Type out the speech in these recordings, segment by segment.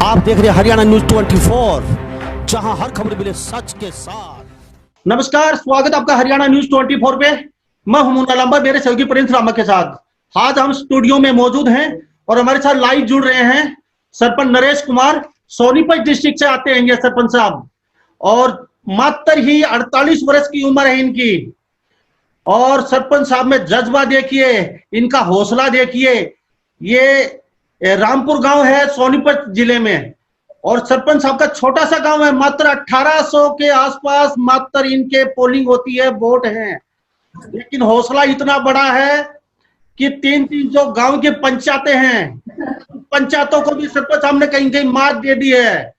आप देख रहे हैं हरियाणा न्यूज 24, जहां हर खबर मिले सच के साथ। नमस्कार, स्वागत है आपका हरियाणा न्यूज 24 पे। मैं हूं मुन्ना लंबा, मेरे सहयोगी प्रिंस रामा के साथ। आज हम स्टूडियो में मौजूद हैं और हमारे साथ लाइव जुड़ रहे हैं सरपंच नरेश कुमार, सोनीपत डिस्ट्रिक्ट से आते हैं ये सरपंच साहब। और मात्र ही 48 वर्ष की उम्र है इनकी। और सरपंच साहब में जज्बा देखिए, इनका हौसला देखिए। ये रामपुर गांव है सोनीपत जिले में और सरपंच साहब का छोटा सा गांव है। मात्र 1800 के आसपास मात्र इनके पोलिंग होती है, वोट हैं। लेकिन हौसला इतना बड़ा है कि तीन जो गांव के पंचायतें हैं, पंचायतों को भी सरपंच साहब ने कहीं कहीं मात दे दी है।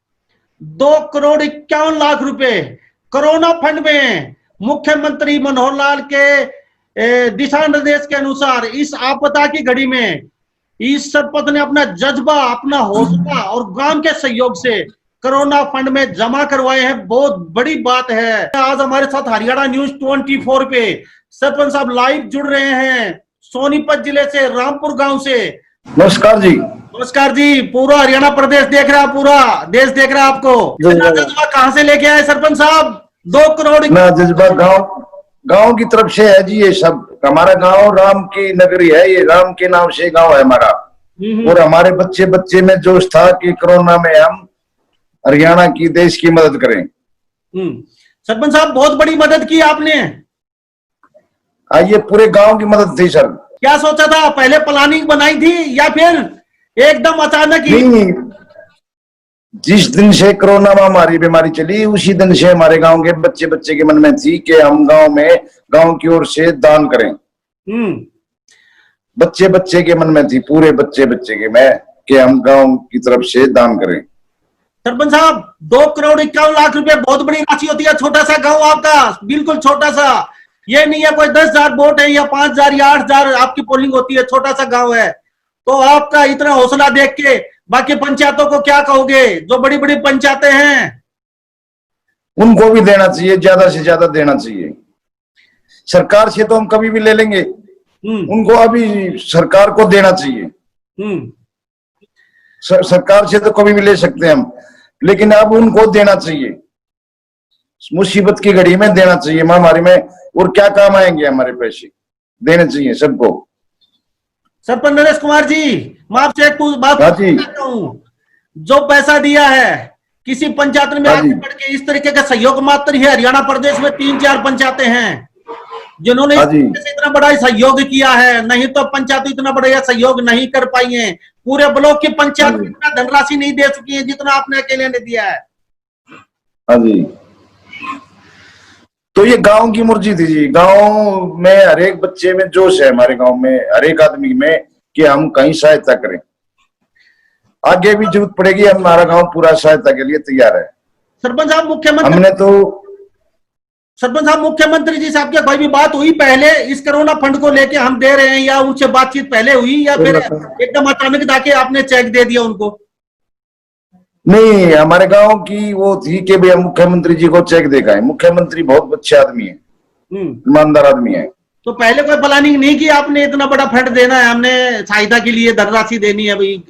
2,51,00,000 रुपए कोरोना फंड में मुख्यमंत्री मनोहर लाल के दिशा निर्देश के अनुसार इस आपदा की घड़ी में इस सरपंच ने अपना जज्बा, अपना हौसला और गांव के सहयोग से कोरोना फंड में जमा करवाए हैं। बहुत बड़ी बात है। आज हमारे साथ हरियाणा न्यूज 24 पे सरपंच साहब लाइव जुड़ रहे हैं सोनीपत जिले से, रामपुर गांव से। नमस्कार जी। नमस्कार जी। पूरा हरियाणा प्रदेश देख रहा है, पूरा देश देख रहा है आपको। जज्बा कहाँ से लेके आए सरपंच साहब? 2 करोड़ जज्बा गांव की तरफ से है जी। ये सब हमारा गांव राम की नगरी है, ये राम के नाम से गांव है हमारा। और हमारे बच्चे में जोश था कि कोरोना में हम हरियाणा की, देश की मदद करें। सरपंच साहब बहुत बड़ी मदद की आपने। ये पूरे गांव की मदद थी सर। क्या सोचा था? पहले प्लानिंग बनाई थी या फिर एकदम अचानक ही? नहीं, जिस दिन से कोरोना महामारी बीमारी चली उसी दिन से हमारे गांव के बच्चे के मन में थी कि हम गांव की ओर से दान करें। बच्चे के मन में थी, पूरे बच्चे के में कि हम गांव की तरफ से दान करें। सरपंच साहब 2,51,00,000 रुपए बहुत बड़ी राशि होती है। छोटा सा गांव आपका, बिल्कुल छोटा सा। ये नहीं है कोई 10,000 वोट है या 5,000 या 8,000 आपकी पोलिंग होती है। छोटा सा गांव है। तो आपका इतना हौसला देख के बाकी पंचायतों को क्या कहोगे, जो बड़ी बड़ी पंचायतें हैं? उनको भी देना चाहिए, ज्यादा से ज्यादा देना चाहिए। सरकार से तो हम कभी भी ले लेंगे, उनको अभी सरकार को देना चाहिए। सरकार से तो कभी भी ले सकते हैं हम, लेकिन अब उनको देना चाहिए। मुसीबत की घड़ी में देना चाहिए, महामारी में। और क्या काम आएंगे हमारे पैसे, देने चाहिए सबको। सरपंच नरेश कुमार जी, मैं आपसे एक बात पूछता हूँ। जो पैसा दिया है किसी पंचायत में आगे बढ़ के इस तरीके का सहयोग मात्र ही, हरियाणा प्रदेश में 3-4 पंचायतें हैं जिन्होंने इतना बड़ा सहयोग किया है। नहीं तो पंचायत इतना बड़ा सहयोग नहीं कर पाई है। पूरे ब्लॉक की पंचायत इतना धनराशि नहीं दे चुकी है जितना आपने अकेले ने दिया है। हाँ जी। तो ये गांव की मुर्जी थी जी। गांव में हर एक बच्चे में जोश है, हमारे गांव में हर एक आदमी में, कि हम कहीं सहायता करें। आगे भी जरूरत पड़ेगी, हमारा गांव पूरा सहायता के लिए तैयार है। सरपंच साहब मुख्यमंत्री, हमने तो सरपंच साहब मुख्यमंत्री जी साहब की कोई भी बात हुई पहले इस कोरोना फंड को लेके हम दे रहे हैं, या उनसे बातचीत पहले हुई या फिर एकदम अचानक जाके आपने चेक दे दिया उनको? नहीं, हमारे गांव की वो थी कि भैया मुख्यमंत्री जी को चेक देखा है। मुख्यमंत्री बहुत अच्छे आदमी है, ईमानदार आदमी है। तो पहले कोई प्लानिंग नहीं की आपने इतना बड़ा फंड देना है, हमने सहायता के लिए धनराशि देनी है भाई?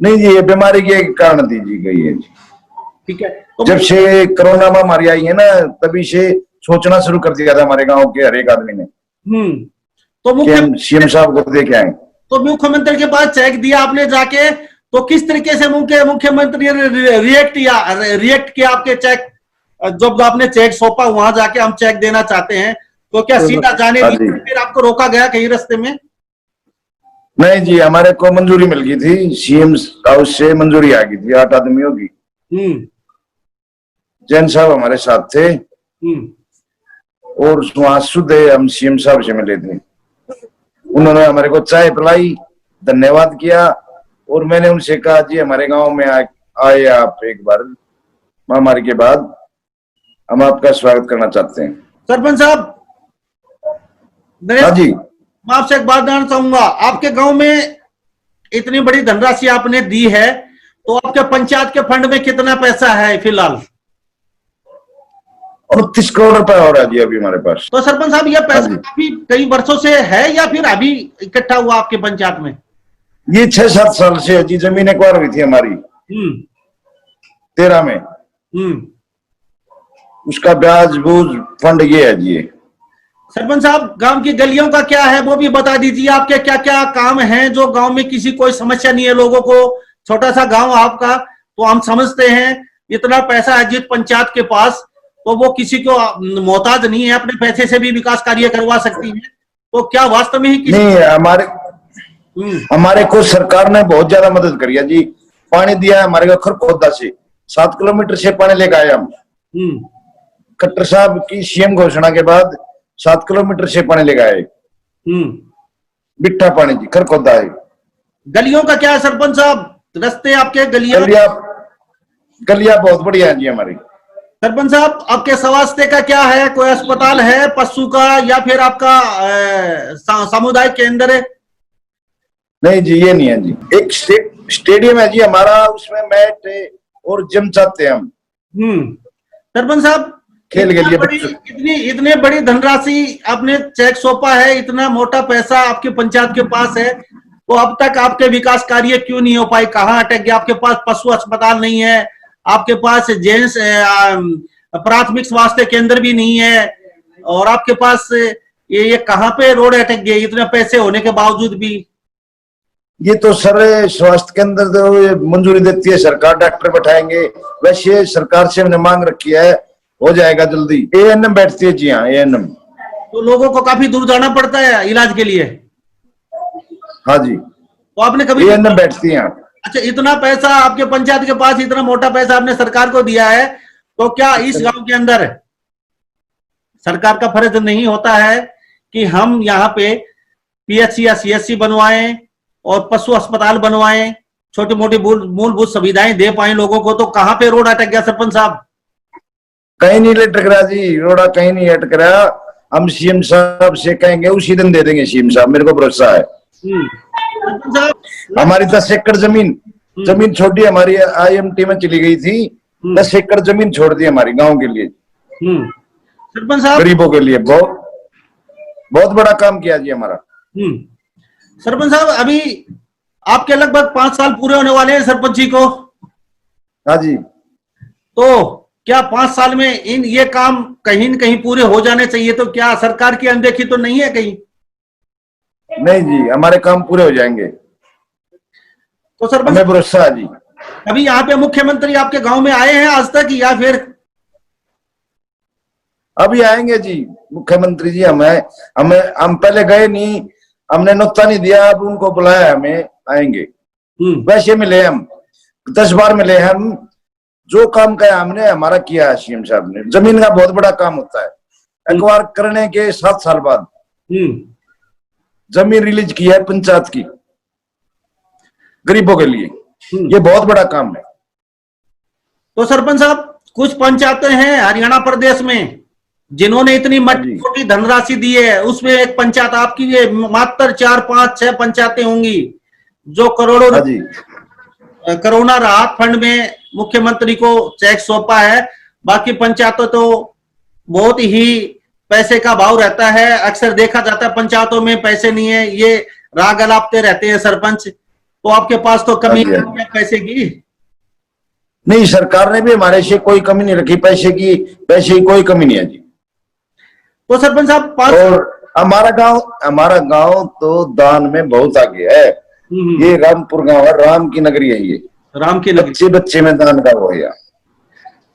नहीं जी, ये बीमारी के कारण दी जी गई है जी। ठीक है। तो जब से कोरोना महामारी आई है ना, तभी से सोचना शुरू कर दिया था हमारे गांव के हर एक आदमी ने। तो सीएम साहब को देके आए। तो मुख्यमंत्री के पास चेक दिया आपने जाके, तो किस तरीके से मुख्यमंत्री ने रिएक्ट किया आपके चेक? जब आपने चेक सौंपा वहां जाके हम चेक देना चाहते हैं, तो क्या सीधा जाने दिया, फिर आपको रोका गया कहीं रास्ते में? नहीं जी, हमारे को मंजूरी मिल गई थी, सीएम हाउस से मंजूरी आ गई थी 8 आदमियों की। जैन साहब हमारे साथ थे और वहां सुबह हम सीएम साहब से मिले थे। उन्होंने हमारे को चाय पिलाई, धन्यवाद किया। और मैंने उनसे कहा जी हमारे गांव में आए आप एक बार, महामारी के बाद हम आपका स्वागत करना चाहते हैं। सरपंच साहब हाँ जी, मैं आपसे एक बात जानना चाहूंगा। आपके गांव में इतनी बड़ी धनराशि आपने दी है, तो आपके पंचायत के फंड में कितना पैसा है फिलहाल? 29 करोड़ रुपए हो रहा है जी अभी हमारे पास। तो सरपंच साहब ये पैसा काफी कई वर्षों से है या फिर अभी इकट्ठा हुआ आपके पंचायत में? ये 6-7 साल से जी। जमीन एक्वायर हुई थी हमारी, हम्म 13 में। उसका ब्याज बूझ फंड ये है जी। सरपंच साहब, गांव की गलियों का क्या है वो भी बता दीजिए। आपके क्या क्या काम हैं जो गांव में किसी कोई समस्या नहीं है लोगों को? छोटा सा गांव आपका, तो हम समझते हैं इतना पैसा है जिस पंचायत के पास, तो वो किसी को मोहताज नहीं है, अपने पैसे से भी विकास कार्य करवा सकती है। तो क्या वास्तव में ही किसी नहीं, हमारे को सरकार ने बहुत ज्यादा मदद करी है जी। पानी दिया है हमारे को खरखोदा से, 7 किलोमीटर से पानी लेकर आए हम। खट्टर साहब की सीएम घोषणा के बाद 7 किलोमीटर से पानी लेकर आए। मिठा पानी जी, खरखोदा है। गलियों का क्या है सरपंच साहब? रास्ते आपके गलियां बहुत बढ़िया है जी हमारी। सरपंच साहब, आपके स्वास्थ्य का क्या है? कोई अस्पताल है पशु का, या फिर आपका सामुदायिक केंद्र है? नहीं जी, ये नहीं है जी। एक स्टेडियम है जी हमारा, उसमें मैट और जिम चाहते हैं हम। सरपंच साहब, खेल के लिए इतनी बड़ी धनराशि आपने चेक सौंपा है, इतना मोटा पैसा आपके पंचायत के पास है, तो अब तक आपके विकास कार्य क्यों नहीं हो पाए? कहाँ अटक गया? आपके पास पशु अस्पताल नहीं है, आपके पास जेंट्स प्राथमिक स्वास्थ्य केंद्र भी नहीं है, और आपके पास ये कहाँ पे रोड अटक गए इतने पैसे होने के बावजूद भी? ये तो सर स्वास्थ्य केंद्र तो मंजूरी देती है सरकार, डॉक्टर बैठाएंगे। वैसे सरकार से हमने मांग रखी है, हो जाएगा जल्दी। एएनएम बैठती है जी। हाँ, एएनएम। तो लोगों को काफी दूर जाना पड़ता है इलाज के लिए? हाँ जी। तो आपने कभी एएनएम बैठती है। अच्छा, इतना पैसा आपके पंचायत के पास, इतना मोटा पैसा आपने सरकार को दिया है, तो क्या इस गांव के अंदर सरकार का फर्ज नहीं होता है कि हम यहाँ पे पीएचसी या सीएचसी बनवाएं और पशु अस्पताल बनवाएं, छोटी मोटी मूलभूत सुविधाएं दे पाए लोगों को? तो कहाँ पे रोड अटक गया सरपंच साहब? कहीं नहीं लटक रहा जी, रोड़ा कहीं नहीं अटक रहा। हम सीएम साहब से कहेंगे, उसी दिन दे देंगे सीएम साहब, मेरे को भरोसा है। हमारी 10 एकड़ जमीन छोटी हमारी आईएमटी में चली गई थी। 10 एकड़ जमीन छोड़ दी हमारी गांव के लिए, सरपंच साहब, गरीबों के लिए। बहुत बड़ा काम किया जी हमारा। सरपंच साहब, अभी आपके लगभग 5 साल पूरे होने वाले हैं सरपंची को। हाँ जी। तो क्या 5 साल में ये काम कहीं न कहीं पूरे हो जाने चाहिए? तो क्या सरकार की अनदेखी तो नहीं है कहीं? नहीं जी, हमारे काम पूरे हो जाएंगे, तो सरपंच हमें भरोसा है जी। अभी यहाँ पे मुख्यमंत्री आपके गांव में आए हैं आज तक, या फिर अभी आएंगे जी मुख्यमंत्री जी? हम पहले गए नहीं, हमने नुक्ता नहीं दिया, अब उनको बुलाया, हमें आएंगे। वैसे मिले हम 10 बार मिले हम। जो काम किया हमने, हमारा किया है सीएम साहब ने। जमीन का बहुत बड़ा काम होता है। एक्वायर करने के 7 साल बाद जमीन रिलीज की है पंचायत की, गरीबों के लिए। ये बहुत बड़ा काम है। तो सरपंच साहब, कुछ पंचायतें हैं हरियाणा प्रदेश में जिन्होंने इतनी मोटी धनराशि दी है, उसमें एक पंचायत आपकी, ये मात्र 4, 5, 6 पंचायतें होंगी जो करोड़ों कोरोना राहत फंड में मुख्यमंत्री को चेक सौंपा है। बाकी पंचायतों तो बहुत ही पैसे का भाव रहता है। अक्सर देखा जाता है पंचायतों में पैसे नहीं है, ये राग अलापते रहते हैं सरपंच। तो आपके पास तो कमी है पैसे की? नहीं, सरकार ने भी हमारे से कोई कमी नहीं रखी पैसे की कोई कमी नहीं है जी। तो सरपंच साहब, और हमारा गांव तो दान में बहुत आगे है। ये रामपुर गांव है, राम की नगरी है। ये राम की नगरी, बच्चे में दान का हो गया।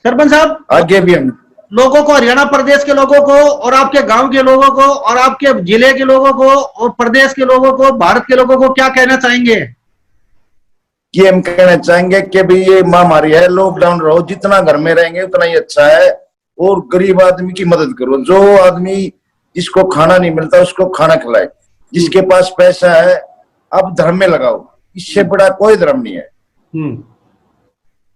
सरपंच साहब, आगे भी हम लोगों को, हरियाणा प्रदेश के लोगों को, और आपके गांव के लोगों को, और आपके जिले के लोगों को, और प्रदेश के लोगों को, भारत के लोगों को क्या कहना चाहेंगे? कि हम कहना चाहेंगे कि भाई ये महामारी है, लॉकडाउन रहो, जितना घर में रहेंगे उतना ही अच्छा है, और गरीब आदमी की मदद करो। जो आदमी जिसको खाना नहीं मिलता उसको खाना खिलाए, जिसके पास पैसा है अब धर्म में लगाओ, इससे बड़ा कोई धर्म नहीं है।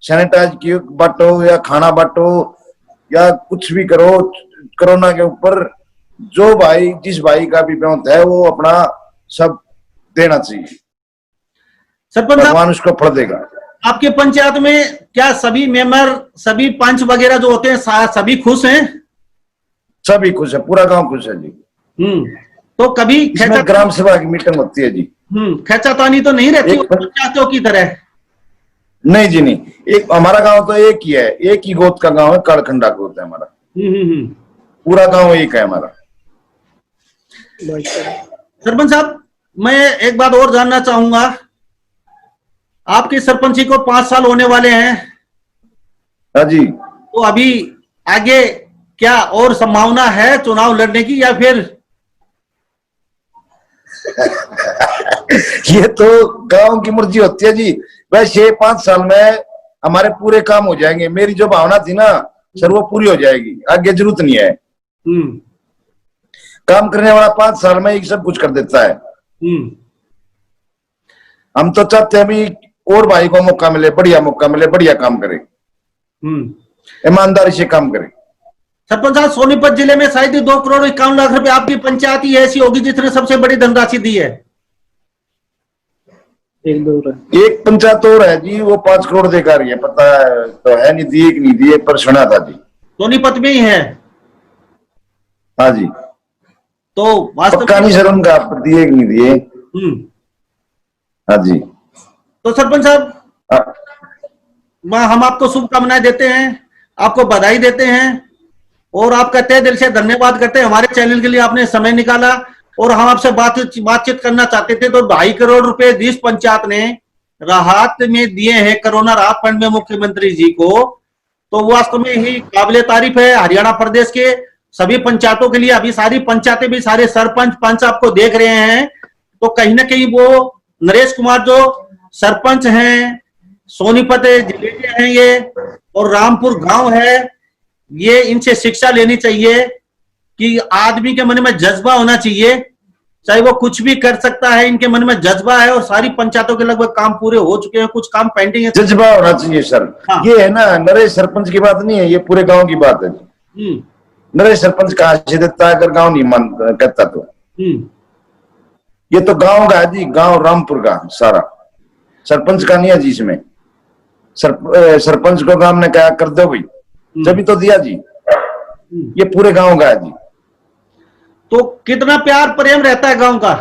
सैनिटाइज की बांटो या खाना बांटो या कुछ भी करो कोरोना के ऊपर। जो भाई जिस भाई का भी मौत है वो अपना सब देना चाहिए, सरपंच भगवान उसको फल देगा। आपके पंचायत में क्या सभी मेंबर, सभी पंच वगैरह जो होते हैं, सभी खुश हैं? सभी खुश है, पूरा गांव खुश है जी। तो कभी ग्राम सभा की मीटिंग होती है जी। खींचातानी तो नहीं रहती पंचायतों की तरह? नहीं जी नहीं, एक हमारा गांव तो एक ही है, एक ही गोत्र का गांव है, कालखंडा गोत्र है हमारा। पूरा गांव एक है हमारा। सरपंच साहब, मैं एक बात और जानना चाहूंगा, आपकी सरपंची को 5 साल होने वाले हैं, हाँ जी। तो अभी आगे क्या और संभावना है चुनाव लड़ने की, या फिर ये तो गांव की मर्जी होती है जी। वैसे 5 साल में हमारे पूरे काम हो जाएंगे। मेरी जो भावना थी ना सर, वो पूरी हो जाएगी। आगे जरूरत नहीं है। काम करने वाला 5 साल में ही सब कुछ कर देता है। हम तो चाहते हैं अभी और भाई को मौका मिले, बढ़िया मौका मिले, बढ़िया काम करे, ईमानदारी से काम करे। सरपंच साहब, सोनीपत जिले में शायद 2,51,00,000 रुपए आपकी पंचायत ही ऐसी होगी जिसने सबसे बड़ी धनराशि दी है। एक पंचायत और है जी, वो 5 करोड़ देकर रही है, पता है तो है नहीं दिए कि नहीं दिए, पर सुना था जी। सोनीपत में ही है? हाँ जी। तो वास्तव पक्का नहीं सर उनका, दिए कि नहीं दिए। हाँ जी। तो सरपंच साहब, हम आपको शुभकामनाएं देते हैं, आपको बधाई देते हैं और आपका तहे दिल से धन्यवाद करते हैं। हमारे चैनल के लिए आपने समय निकाला और हम आपसे बातचीत करना चाहते थे। तो 2.5 करोड़ रुपए जिस पंचायत ने राहत में दिए हैं कोरोना राहत फंड में मुख्यमंत्री जी को, तो वो वास्तव में ही काबिले तारीफ है। हरियाणा प्रदेश के सभी पंचायतों के लिए, अभी सारी पंचायतें भी, सारे सरपंच पंच आपको देख रहे हैं, तो कहीं ना कहीं वो नरेश कुमार जो सरपंच हैं, सोनीपत जिले के हैं ये, और रामपुर गांव है, ये इनसे शिक्षा लेनी चाहिए कि आदमी के मन में जज्बा होना चाहिए, चाहे वो कुछ भी कर सकता है। इनके मन में जज्बा है और सारी पंचायतों के लगभग काम पूरे हो चुके हैं, कुछ काम पेंडिंग है। जज्बा होना चाहिए सर। हाँ। ये है ना, नरेश सरपंच की बात नहीं है, ये पूरे गांव की बात है। नरेश सरपंच कहाँ से देता है अगर गांव नहीं मान कहता तो। ये तो गांव का है जी, गांव रामपुर का सारा, सरपंच का नहीं है जी इसमें। सरपंच को काम ने क्या कर दो भाई, जब तो दिया जी। ये पूरे गांव का है जी। तो कितना प्यार प्रेम रहता है गांव का?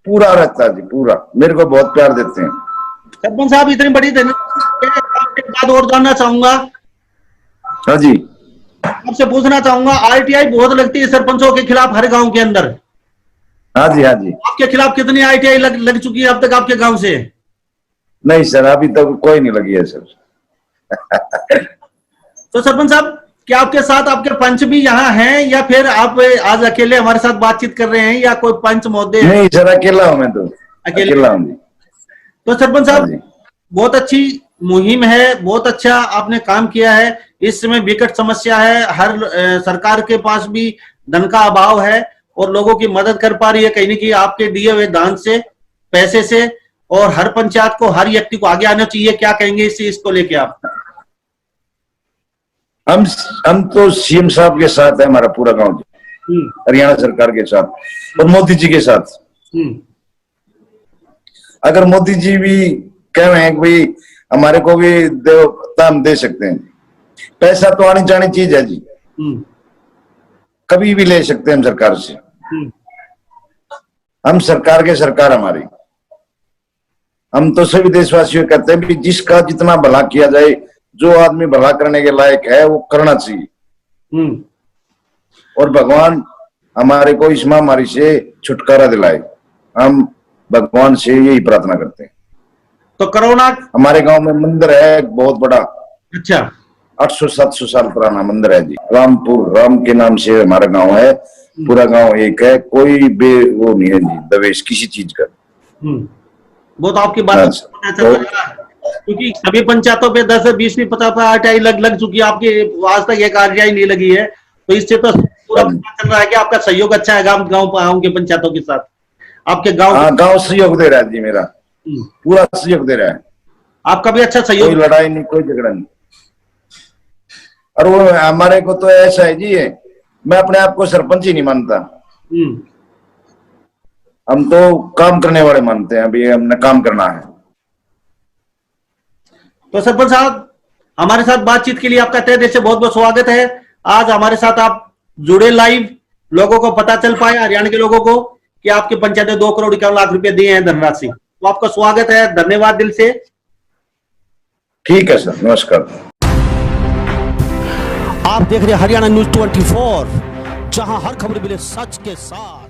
पूरा रहता है जी, पूरा। मेरे को बहुत प्यार देते हैं सरपंच साहब। इतनी बड़ी बात और जानना चाहूंगा। हाँ जी। आपसे पूछना चाहूंगा, आरटीआई बहुत लगती है सरपंचों के खिलाफ हर गांव के अंदर। हाँ जी। हाँ जी। आपके खिलाफ कितनी आरटीआई लग चुकी है अब तक आपके गांव से? नहीं सर, अभी तक कोई नहीं लगी है सर। तो सरपंच साहब, क्या आपके साथ आपके पंच भी यहाँ हैं, या फिर आप आज अकेले हमारे साथ बातचीत कर रहे हैं, या कोई पंच महोदय? नहीं सर, अकेला हूं मैं तो, अकेला हूं। तो सरपंच साहब, बहुत अच्छी मुहिम है, बहुत अच्छा आपने काम किया है। इस समय विकट समस्या है, हर सरकार के पास भी धन का अभाव है और लोगों की मदद कर पा रही है कहीं ना कहीं आपके दिए हुए दान से, पैसे से, और हर पंचायत को, हर व्यक्ति को आगे आना चाहिए। क्या कहेंगे इसको लेके आप? हम तो सीएम साहब के साथ है, हमारा पूरा गांव हरियाणा सरकार के साथ और मोदी जी के साथ। अगर मोदी जी भी कह रहे हैं कि भाई हमारे को भी दान दे सकते हैं, पैसा तो आनी जानी चीज है जी, कभी भी ले सकते हैं हम सरकार से। हम सरकार के सरकार हमारी। हम तो सभी देशवासियों कहते हैं कि जिसका जितना भला किया जाए, जो आदमी भला करने के लायक है वो करना चाहिए, और भगवान हमारे को इस महामारी से छुटकारा दिलाए। हम भगवान से यही प्रार्थना करते हैं। तो कोरोना, हमारे गांव में मंदिर है बहुत बड़ा। अच्छा। 800-700 साल पुराना मंदिर है जी। रामपुर, राम के नाम से हमारा गांव है। पूरा गांव एक है, कोई वो नहीं है जी दवेश किसी चीज का। वो तो आपकी बात पता चल रहा है, क्योंकि सभी पंचायतों पे 10 से 20 भी 50 आरटीआई लग चुकी है, आपकी आज तक एक आरटीआई नहीं लगी है। तो इससे तो पूरा पता चल रहा है कि आपका सहयोग अच्छा है गांव के पंचायतों के साथ। आपके गांव सहयोग दे रहा है जी, मेरा पूरा सहयोग दे रहा है। आपका भी अच्छा सहयोग, कोई लड़ाई नहीं, कोई झगड़ा नहीं। और वो हमारे को तो ऐसा है जी, मैं अपने आप को सरपंच ही नहीं मानता। हम तो काम करने वाले मानते हैं। अभी हमने काम करना है। तो सरपंच साहब, हमारे साथ बातचीत के लिए आपका तहे दिल से बहुत बहुत स्वागत है। आज हमारे साथ आप जुड़े लाइव, लोगों को पता चल पाया, हरियाणा के लोगों को, कि आपकी पंचायत ने 2,51,00,000 रुपए दिए हैं धनराशि। तो आपका स्वागत है, धन्यवाद दिल से। ठीक है सर, नमस्कार। आप देख रहे हैं हरियाणा न्यूज 24, जहां हर खबर मिले सच के साथ।